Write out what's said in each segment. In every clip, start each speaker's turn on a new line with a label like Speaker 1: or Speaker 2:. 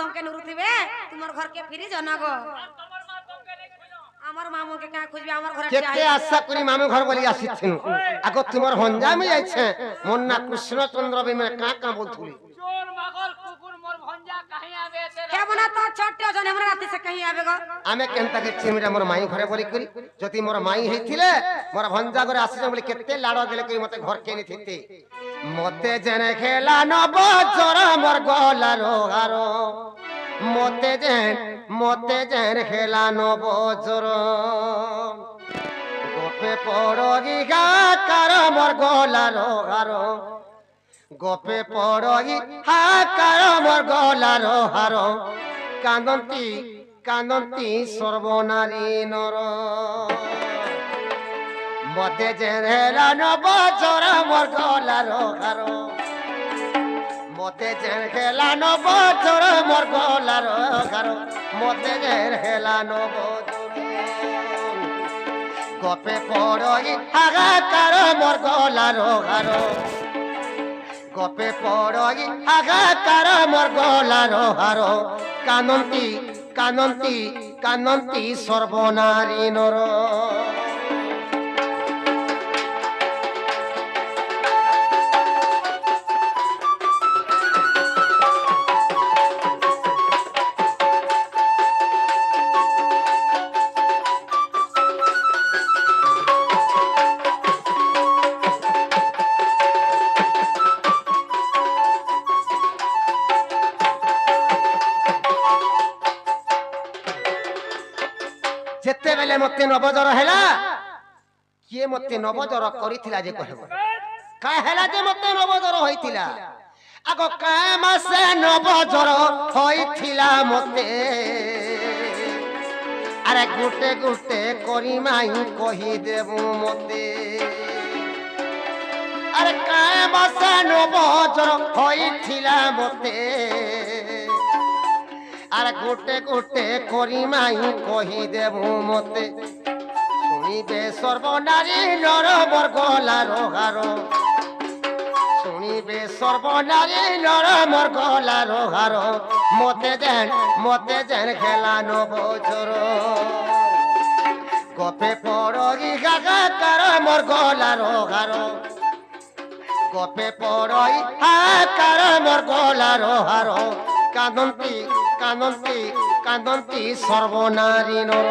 Speaker 1: তোমকে নুরুতিবে তোমার ঘরকে ফিরি জনগো আমার মামুকে কা খুঁজবে আমার ঘরে
Speaker 2: কেতে আশা করি মামু ঘর বলি আসিছিন আগ তোমার হঞ্জামি যাইছে মন্না কৃষ্ণচন্দ্র বিমে কা কা বলতুলি
Speaker 3: চোর মাগল কুকুর মোর ভঞ্জা কাহি আবে
Speaker 1: কেমন তো ছোট জন আমরা রাতে সে কহি আবে গো
Speaker 2: আমি কেনতা কে চিমিরা মোর মাই ঘরে বলি করি যদি মোর মাই হইছিলে মোর ভঞ্জা ঘরে আসিছে বলি কেতে লাড় গেলে কই মতে ঘর কে নি থিতে মতে জেনে খেলা নব জোর মোর গলার হারো মতে জেন খেলা নব জোর গোপে পড়গি গা কার মোর গলার হারো গোপে পড়গি হা কার মোর গলার হারো কানন্তি সর্বনারী নর মতে জেলা নব জোর মোর গলার হারো মতে জেলা নব জোর মোর গলার হারো মতে জেলা নব গোপে পড়ই হাহাকার মোর গলার হারো গোপে পড়ই হাহাকার মোর গলার হারো কানন্তি সর্বনারী নর যেতেবেলে মতে নবজর হেলা কিয়ে মতে নবজর করিছিলা যে কহব কা হেলা যে মতে নবজর হইছিলা আগ কা মাসে নবজর হইছিলা মতে আরে গুটে গুটে করি মাই কহি দেবু মতে আরে কা মাসে নবজর হইছিলা মতে আর গোটে গোটে করি মাই কহি দেবু মতে শুনিবে সর্বনারী নর মোর গলার হারো শুনিবে সর্বনারী নর মোর গলার হারো মতে যেন খেলা নব জোর গপে পড়গি হাহাকার মোর গলার হারো গপে পড়ই হাহাকার মোর গলার হারো কানন্তি সর্বনারী নর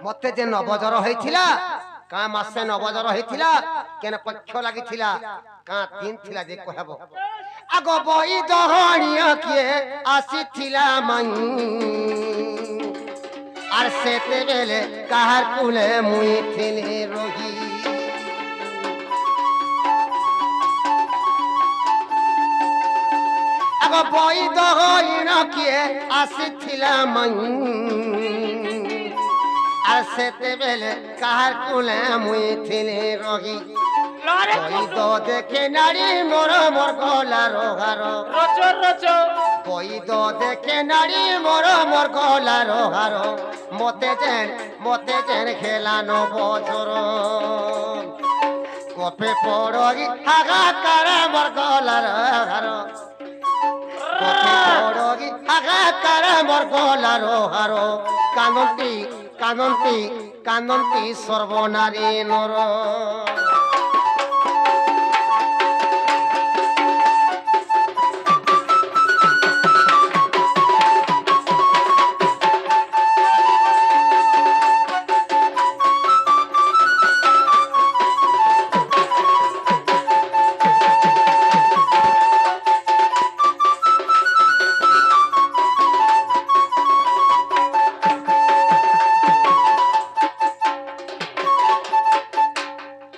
Speaker 2: মতে যে নবজর হইছিলা কা মাসে নবজর হইছিলা কেন পক্ষ লাগিছিলা কা দিন ছিলা যে কহব আগ বই দহণীয় কিয়ে আসিছিলা মাই আর সেতে বেলে কাহার কুলে মুই থিলি রহি আগ বই দহণীয় কিয়ে আসিছিলা মাই আর সেতে বেলে কাহার কুলে মুই থিলি রহি কই তো দেখে নারী মোর গলার হারো কই তো দেখে নারী মোর গলার হারো মতে যেন খেলা নব জোর কপে পড়গি হাহাকার মোর গলার হারো কপে পড়গি হাহাকার মোর গলার হারো কানন্তি সর্বনারী নর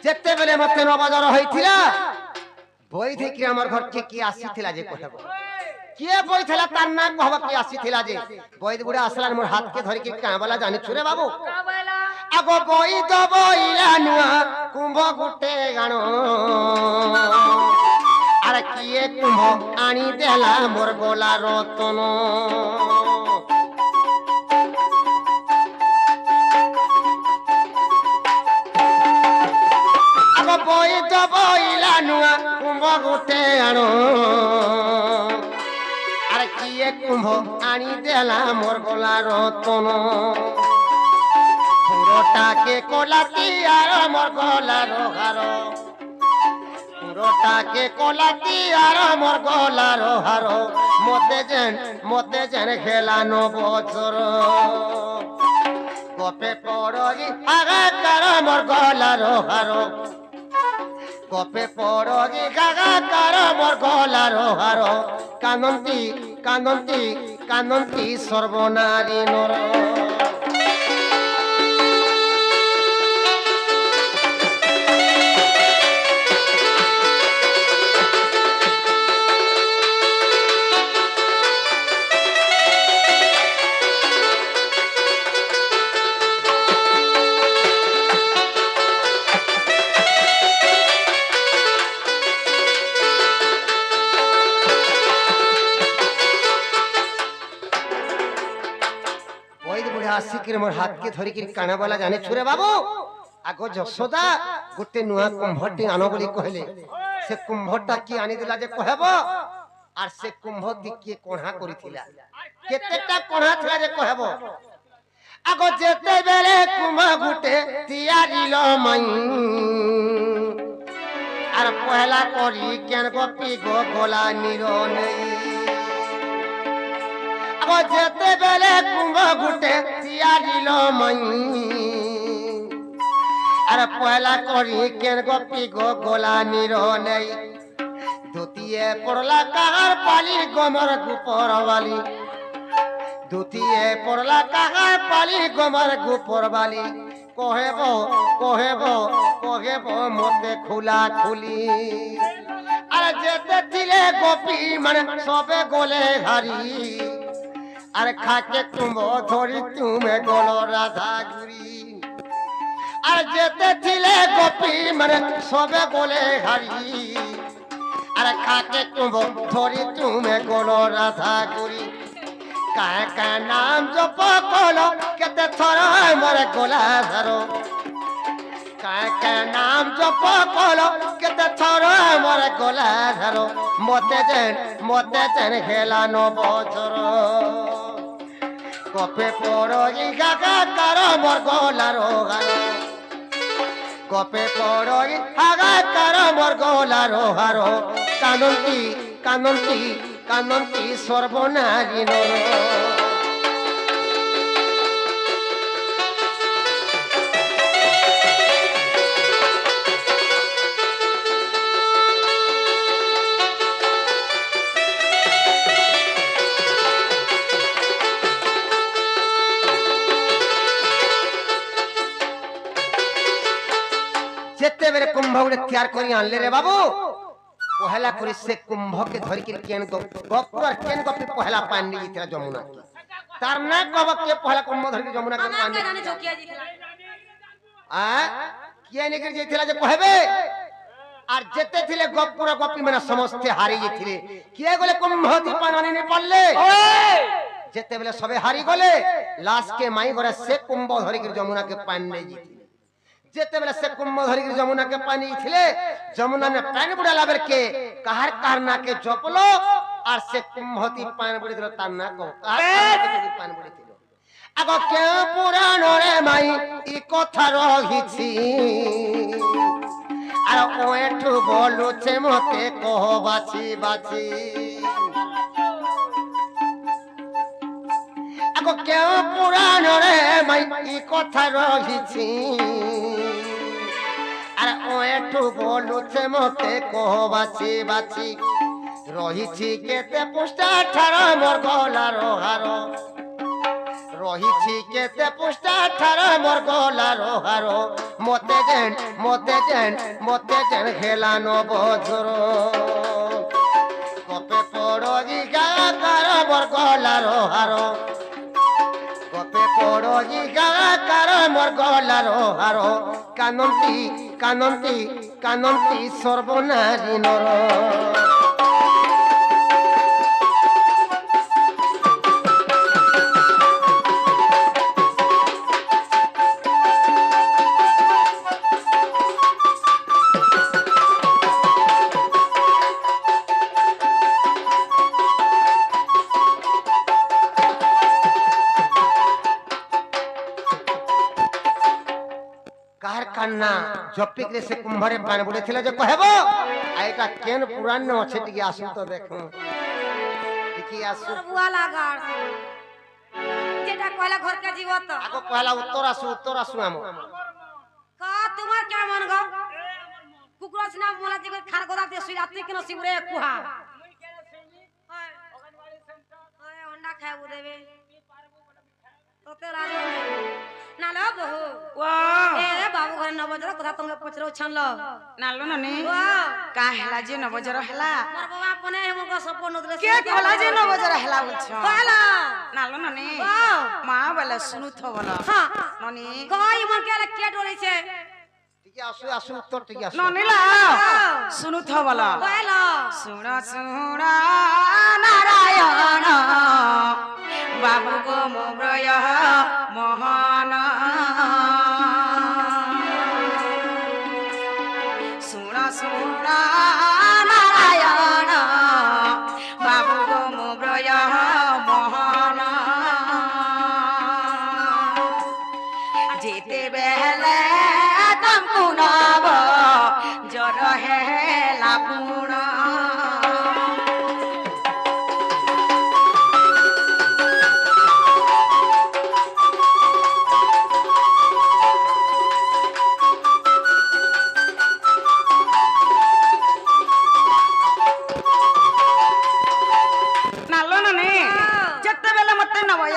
Speaker 2: যেତେবেলে মতে নবজর হইଥିଲା বই থেকে আমার ঘরকে কি আসিଥିଲା যে কহব কিয়ে বইଥିଲା তার নাম কহব কি আসিଥିଲା যে বই গুড়া আসলার মোর হাতকে ধরি কি কাঁবলা জানি ছুরে বাবু আগো বই তো বইলা নুয়া কুম্ভ গুটে গাণ আর কিয়ে কুম্ভ আনি দেলা মোর গোলা রতন আগো বই তো বইলা নুয়া কুম্ভ গুটে গাণ আর কিয়ে কুম্ভ আনি দেলা মোর গোলা রতন পুরোটাকে কোলাতি আর মোর গলার হার পুরোটাকে কোলাতি আর মোর গলার হার মতে যেন খেলানো বছর কপে পড়ি আগাকার মোর গলার হার কপে পড়ি গাগাকার মোর গলার হার কানন্তি কানন্তি কানন্তি সর্বনারী নর আসিকির মোর হাতকে ধরিকির কানা বলা জানে ছুরে বাবু আগ যশোদা গোটে নুয়া কুম্ভটি আনো বলি কহিলে সে কুম্ভটা কি আনি দিলা যে কহব আর সে কুম্ভটি কি কোঢ়া করিছিলা কেতেটা কোঢ়া ছিলা যে কহব আগ যেতে বেলে কুম্ভ গুটে তিয়ারিল মাই আর পহলা করি কেন গপি গো গোলা নির নেই যেতে বেলে কুম্ভ গুটে তিয়ারিল মাই আর পয়লা করি কেন গপি গো গোলা নির নেই ধুতিয়ে পড়লা কাহার পালি গমর গুপর বালি ধুতিয়ে পড়লা কাহার পালি গমর গুপর বালি কহেব কহেব কহেব মতে খোলা খুলি আর যেতে ছিলে গোপী মানে সবে গোলে ঘারি আর খাকে কুম্ভ ধরি তুমি গল রাধা গুরি আর যেতে ছিলে গোপী মানে সবে বলে হারি আর খাকে কুম্ভ ধরি তুমি গল রাধা গুরি কায় কায় নাম জপ কল কেতে থর মরে গোলা ধরো কায় কায় নাম জপ কল কেতে থর মরে গোলা ধরো মতে যেন খেলানো বছর কপে পড়ি গাগাকার মোর গলার হার কপে পড়ি আগাকার মোর গলার হার কানন্তি কানন্তি কানন্তি সর্বনারী নর যেতে বেরে কুম্ভ গুড়ে তৈয়ার করি আনলে রে বাবু পহেলা করে সে কুম্ভকে ধরি করে কেন গপ আর কেন গপে পহেলা পানি নিয়ে যেতে যমুনা তার না কব কে পহেলা কুম্ভ ধরি যমুনা কে পানি
Speaker 1: জানি ঝকিয়া জিতলা
Speaker 2: আ কে নিকে যেতেলা যে কহবে আর যেতে থিলে গপুরা গপি মানে সমস্ত হারি যেতিলে কে গলে কুম্ভতি পানি নি পড়লে যেতে বেলে সবে হারি গলে লাস্ট কে মাই গরে সে কুম্ভ ধরি করে যমুনা কে পানি নিয়ে যেতে যেতে বেলে সে কুম্ভ ধরি করে যমুনা কে পানি থিলে যমুনা ने पानी बुड़ाला बेर के कहर करना के जपलो আর সে কুম্ভতি পানি বুড়ি দিল তার না কো কার পানি বুড়ি দিল আগ কে পুরাণ রে মাই ই কথা রহিছি আর ওয়েটু বলুছে মতে কহ বাছি বাছি আগ কে পুরাণ রে মাই ই কথা রহিছি আর ওয়েটু বলুছে মতে কহ বাছি বাছি রহিছি কেতে পুষ্টা ঠার মোর গলার হার রহিছি কেতে পুষ্টা ঠার মোর গলার হার মতে যেন হেলানো বজর কপে পড়ি গাকার মোর গলার হার কপে পড়ি গাকার মোর গলার হার কানন্তি সর্বনারী নর কান্না জপিকরে সে কুম্ভরে পান বলেছিল যে কহেব এটা কেন পুরাণ আছে টিকে আসুন তো দেখুন টিকে আসু
Speaker 1: তোর বুয়া লাগার যেটা কইলা ঘরকে জীবত
Speaker 2: আগো পহলা উত্তর আসু আম
Speaker 1: কা তোমার কেমন গো কুকুর সিনা মোলা দিকে খার গোদা দিয়ে শুই রাত্রি কেন শিবরে কুহা ওই অন্ডা খাইবো দেবে তোতে রাজু না লো বহু এ বাবু ঘরে নবজর কথা তুমি পচরো ছানলো
Speaker 4: নালো ননি কা হেলা যে নবজর হেলা
Speaker 1: মোর বাবা আপনে হেমক সপন নদরে
Speaker 4: কে কলা যে নবজর হেলা বলছ
Speaker 1: কলা
Speaker 4: নালো ননি মা বলে শুনু থ বল
Speaker 1: হ্যাঁ
Speaker 4: ননি
Speaker 1: কই মন কেলে কে ডরেছে
Speaker 2: টিকে আসু উত্তর টিকে আসু
Speaker 4: ননি লা শুনু থ বল
Speaker 1: কইলা
Speaker 4: শুণ নারায়ণ বাবু গো মোব্রয় মোহন শুণ নারায়ণ বাবু গো মোব্রয় মোহন যেতে বেলে তমকু নব জর হেলা পুণ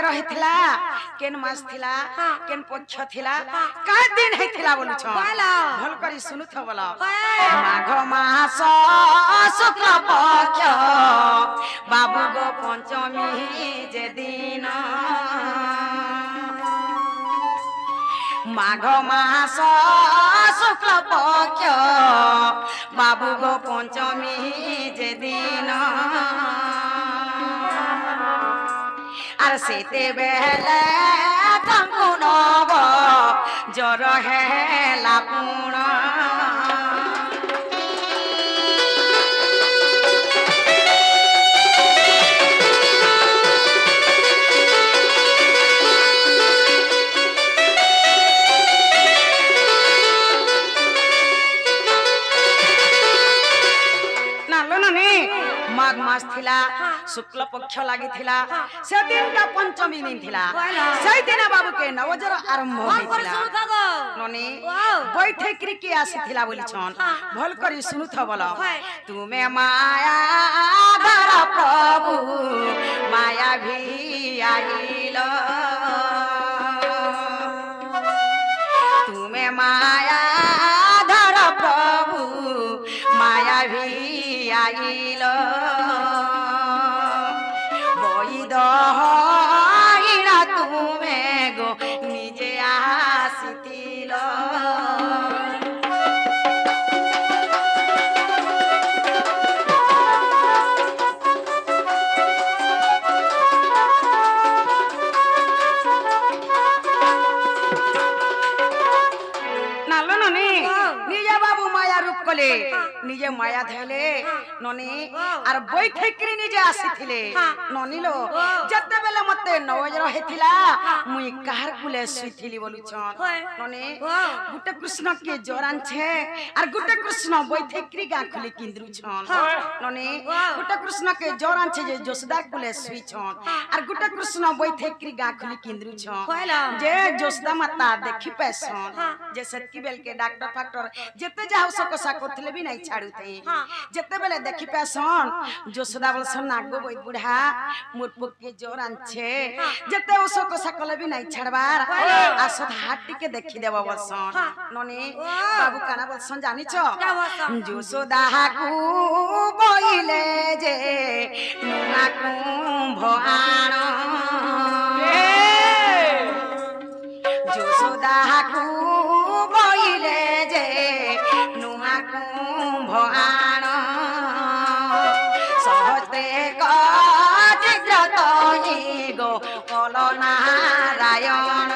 Speaker 4: ରହିଥିଲା କେନ୍ ମାସ ଥିଲା କେନ୍ ପକ୍ଷ ଥିଲା କା ଦିନ ହେଇଥିଲା ବୋଲୁଛ ଭଲ କରି ଶୁଣୁଥ ବୋଲ ମାଘ ମାସ ଶୁକ୍ଳ ପକ୍ଷ ବାବୁ ଗো ପଞ୍ଚମୀ ଯେ ଦିନ মাঘ মাস শুক্ল পক্ষ বাবু গো পঞ্চমী যে দিন আর সেতে বেলে তমকু নব জর হেলা পুণ মাঘ মাস থিলা শুক্ল পক্ষ লাগিଥିଲା সেদিনটা পঞ্চমী দিন থিলা সেই দিন বাবুকে নবজর আরম্ভ হইଥିଲା ননি বৈঠকরি কি আসিଥିଲା বলিছন ভাল করি শুনুথ বল তুমি মায়া ধর প্রভু মায়া ভি আইল তুমি মায়া ধর প্রভু মায়া ভি আইল বৈদ হইরা তুমে গো নিজে আসিতিল কলে নিজে মায়া ধেলে ননি আর বৈঠকরি নিজে আসিଥିଲେ ননিলো যেতেবেলে মতে নবজর হেতিলা মুই কাহার কুলে শুইଥିଲି বলুছন ননি গুটে কৃষ্ণ কে জরানছে আর গুটে কৃষ্ণ বৈঠকরি গা খুলে কিন্দ্রুছন ননি গুটে কৃষ্ণ কে জরানছে যে যশোদার কুলে শুইছন আর গুটে কৃষ্ণ বৈঠকরি গা খুলে কিন্দ্রুছন যে যশোদা মাতা দেখি পেছন যে সতকি বেল के डॉक्टर फैक्टर जेते जाओ सको কষা করলে বি নাই ছাড়ুতে যেতেবেলে দেখি পেছন যশোদা বলছেন নাগো বই বুড়া মোর পক্ষে জোর আনছে যেতে ওস কষা কলে বি নাই ছাড়বার আসত হাত টিকে দেখি দেব বলছন ননি বাবু কানা বলছন জানিছ যশোদা কু বইলে যে নুনা কুম্ভ আণ যশোদাকু বইলে যে নুয়া কুম্ভ আণ সহজে গিগ্রত গো কল নারায়ণ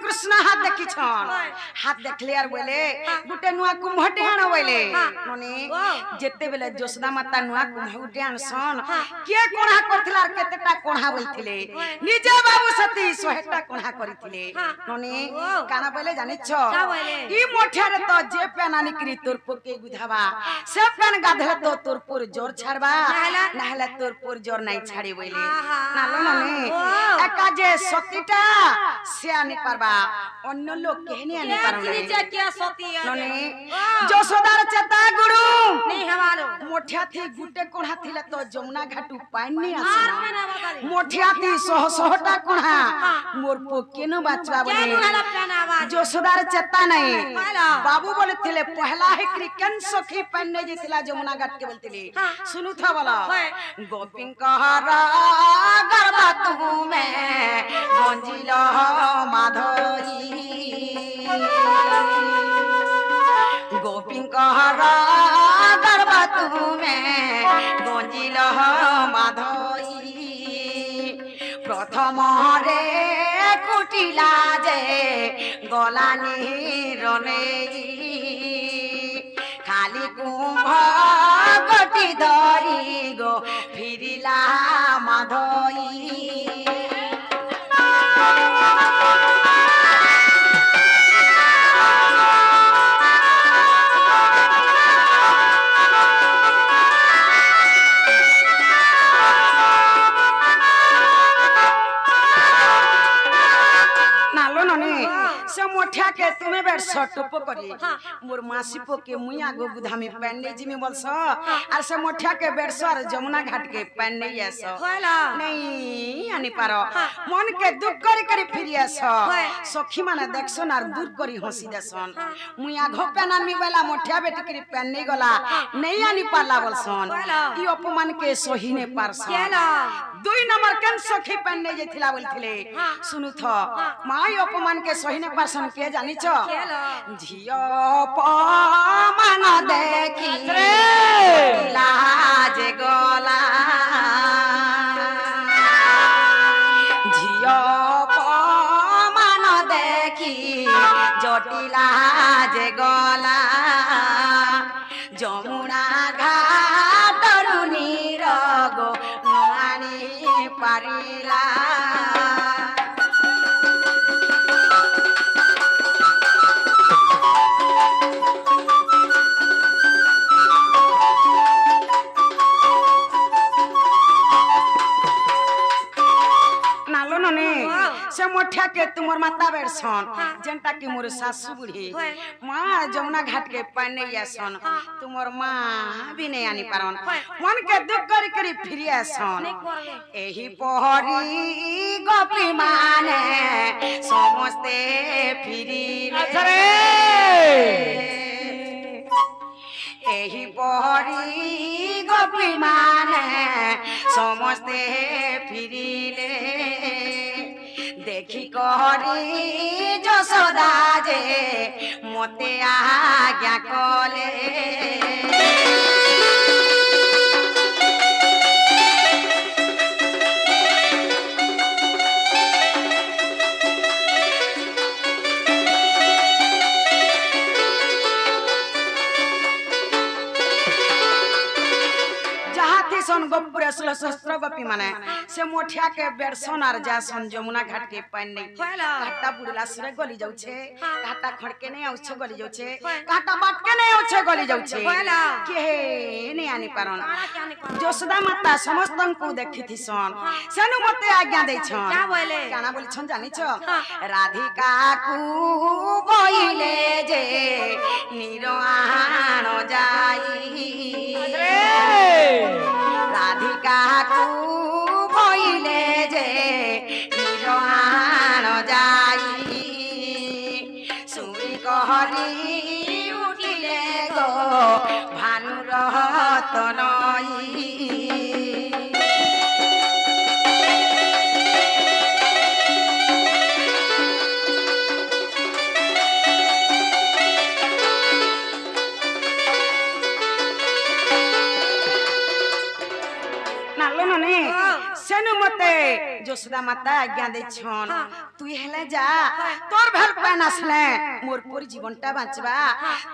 Speaker 4: কৃষ্ণ হাত দেখিছন হাত দেখলে আর বলে গুটে নুয়া কুম্ভটে আণ বলে ননি যেতে বেলে যশোদা মাতা নুয়া কুম্ভ গুটে আনছন কে কোণা করছিল আর কেতেটা কোণা বলছিলে নিজে বাবু সতী 100টা কোণা করিছিলে ননি কানা বলে জানিছ ই মোঠেরে তো যে পেন আনিকরি তোর পকে গুধাবা সে পেন গাধলে তো তোর পুর জোর ছাড়বা না হলে তোর পুর জোর নাই ছাড়ি বইলে নালো ননি একা যে সতীটা সে আনি পারবা অন্য লোক কেহনি আনি পারবে ননি যশোদার চেতা গুরু মোঠিয়াথি গুটে কোণা থিলে তো যমুনা ঘাটু পাইনি আসে মোঠিয়াথি 100টা কোণা মোর পকেন বাঁচবা বলে যশোদার চেতা নাই বাবু বলেছিলে পহলা হেকরি কেন সখী পাইনে যেতিলা যমুনা ঘাট কে বলতিলি শুনু থা বলা গোপিন কহারা গরবা তুমে গঞ্জিল মাধবী গোপিন কহারা গরবা তুমে গঞ্জিল মাধবী প্রথম রে কুটিলা যে গলানি রনে খালি কুম্ভ গটি ধরি গো ফিরিলা মাধবী মোঠিয়াকে তুমি বের সটপ করি মোর মাসি পোকে মুই আগো গুধামি প্যান নেই জিমি বলছ আর সে মোঠিয়াকে বেরছ আর যমুনা ঘাটকে প্যান নেই আস নেই আনি পারো মনকে দুঃখ করি করি ফিরি আস সখী মানে দেখছন আর দূর করি হসি দেছন মুই আগো প্যান আনমি বেলা মোঠিয়া বেটি করি প্যান নেই গলা নেই আনি পারলা বলছন ই অপমানকে সহি নে পারছ 2 নম্বর কেন সখী প্যান নেই যেতিলা বলছিলে শুনু থ মাই অপমানকে সহি নে পারছন কে জানিছ ঝিও পমান দেখি লাজ গলা ঝিও পমান দেখি জটিলা যে গলা যমুনা ঘাট তরুণী রগ নানি পারিলা से मोठिया के तुमर माता बेरसन जेनटा की मोर सासू बुढ़ी मां जमुना घाट के पानी आसन तुमर मां भी नहीं आनी पारन मन के दुख करी करी फिरी आसन एही पहरी गोपी माने समस्ते फिरी रे एही पहरी गोपी माने समस्ते फिरिले देखी कहरी যশোদা যে মতে আজ্ঞা কলে सन गोपुरे सहस्त्र गोपी माने से मोठिया के बेरसन आर जासन जमुना घाट के पानी नहीं
Speaker 1: होला
Speaker 4: घाटा बुड़ला सुरे गली जाऊ छे
Speaker 1: हाँ।
Speaker 4: घाटा खड़के नहीं आउ छे गली जाऊ छे
Speaker 1: होय।
Speaker 4: घाटा बाट के नहीं आउ छे गली जाऊ छे
Speaker 1: होला
Speaker 4: के नहीं आनी पारन
Speaker 1: काना क्या नहीं पारो
Speaker 4: जोसुदा माता समस्तन को देखी थी सन सेनु मते आज्ञा दे छन
Speaker 1: क्या बोले
Speaker 4: काना बोली छन जानी छ
Speaker 1: हाँ।
Speaker 4: राधिका कु बोइले जे निरआण जाई राधिका कु बोइले जे निरआण जाई सुई कहरी उठिले गो भानु रहत नई नालो नने सेनु मते जोसुदा माता आज्ञा दे छन तू हेले जा तोर भेल पान आसले मोर पूरी जीवनटा बांचबा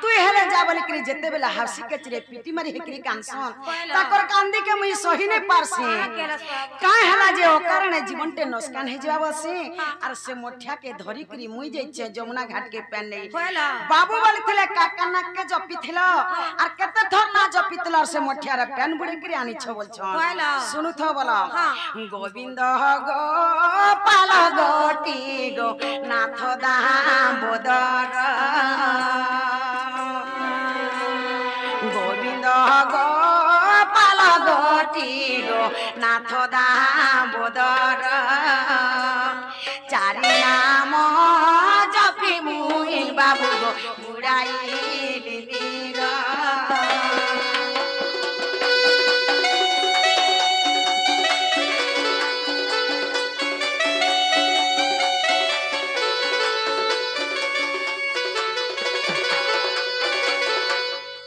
Speaker 4: तू हेले जा बोली कि जेते बेला हासी के चिरे पीटी मारी हेकरी कानसन ताकर कांदी के मुई सही ने पारसी
Speaker 1: केला सब
Speaker 4: काहे हला जे ओ कारणे जीवनटे नसकान हे जावा बसे आर से मोठिया के धरी करी मुई जाइछे जमुना घाट के पान नहीं
Speaker 1: होला
Speaker 4: बाबू बोली थिले काका नाक के जपी थिलो आर केते थर ना जपी थिलो से मोठिया रे पेन बुड़ी करी आनी छ बोल छन
Speaker 1: होला
Speaker 4: सुनु थो बोला
Speaker 1: हाँ।
Speaker 4: गोविंद गोपाल गोटी गो नाथ दामोदर गोविंद गोपाल गोटी गो नाथ दामोदर चारि नाम जपी मुई बाबू गो बुढ़ाई लिलीर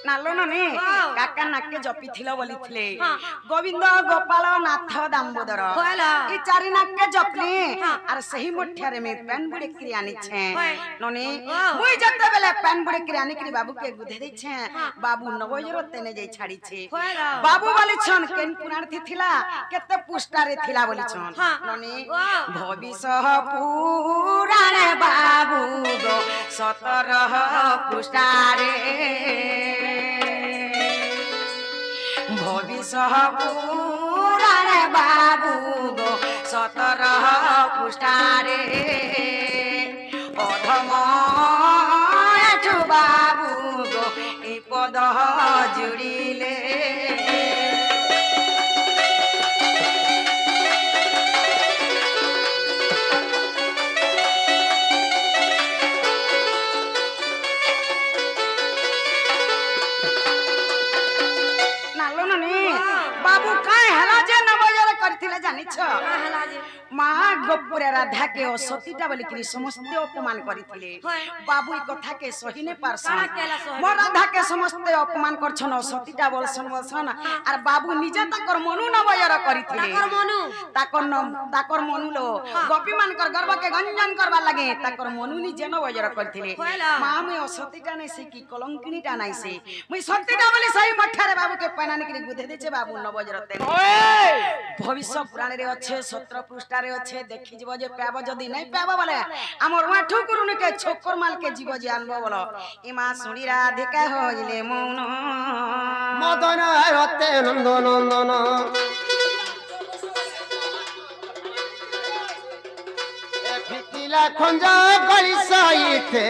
Speaker 4: नालो नने
Speaker 1: हाँ।
Speaker 4: काका नाके जपी थिलो बोली थिले
Speaker 1: हाँ।
Speaker 4: गोविंद गोपाल नाथ दामोदर
Speaker 1: होला
Speaker 4: ई चारि नाके जपली
Speaker 1: हाँ।
Speaker 4: आर सही मोठियारे में पेन बुड़े क्रियानी छे
Speaker 1: होय।
Speaker 4: नने
Speaker 1: हाँ।
Speaker 4: मुई जते बेले पेन बुड़े क्रियानी करी बाबू के गुधे दे छे
Speaker 1: हाँ।
Speaker 4: बाबू नवजरो तेने जाई छाड़ी छे
Speaker 1: होला
Speaker 4: बाबू बोली छन केन पुराण थी थिला केते पुष्टारे थिला बोली छन
Speaker 1: हाँ।
Speaker 4: नने
Speaker 1: वाह।
Speaker 4: भविष्य पुराण बाबू गो 17 पुष्टारे भविष्य पुराण बाबू गो 17 पुष्टारे अधम एठु बाबू गो ई पद जुड़िले नालो ननी बाबू काहे हला जे नवजर करथिले जानि छ
Speaker 1: होला जी
Speaker 4: महा गोपुरे राधा के सतीटा बोली कि समस्त अपमान करथिले
Speaker 1: होय।
Speaker 4: बाबू ई कथा के सही ने पारसन
Speaker 1: काहे केला सही?
Speaker 4: मोर राधा के समस्त अपमान करछन सतीटा बोलसन आर बाबू निजे ताकर मनु नवजर करथिले
Speaker 1: ताकर मनु
Speaker 4: ताकर मनु लो गोपी मानकर गर्व के गंजन करबा लागे ताकर मनु निजे नवजर करथिले
Speaker 1: होला।
Speaker 4: मां में सतीटा नै से की कलंकिनीटा नै से मुई सतीटा बोली सही मठारे बाबू के पैना निकरी गुधे देछे बाबू नवजर तेने भविष्य पुराण रे अच्छे 17 पृष्ठा रे अच्छे देखि जीव जे पाबो जदी नै पाबो बोले हमर वाठू गुरुनी के छोकर माल के जीव जे आनबो बोलो इमा सुनी राधिका होइले मौन
Speaker 2: মদন রতে নন্দ নন্দন ফিকিলা খঞ্জ গলি সাইতে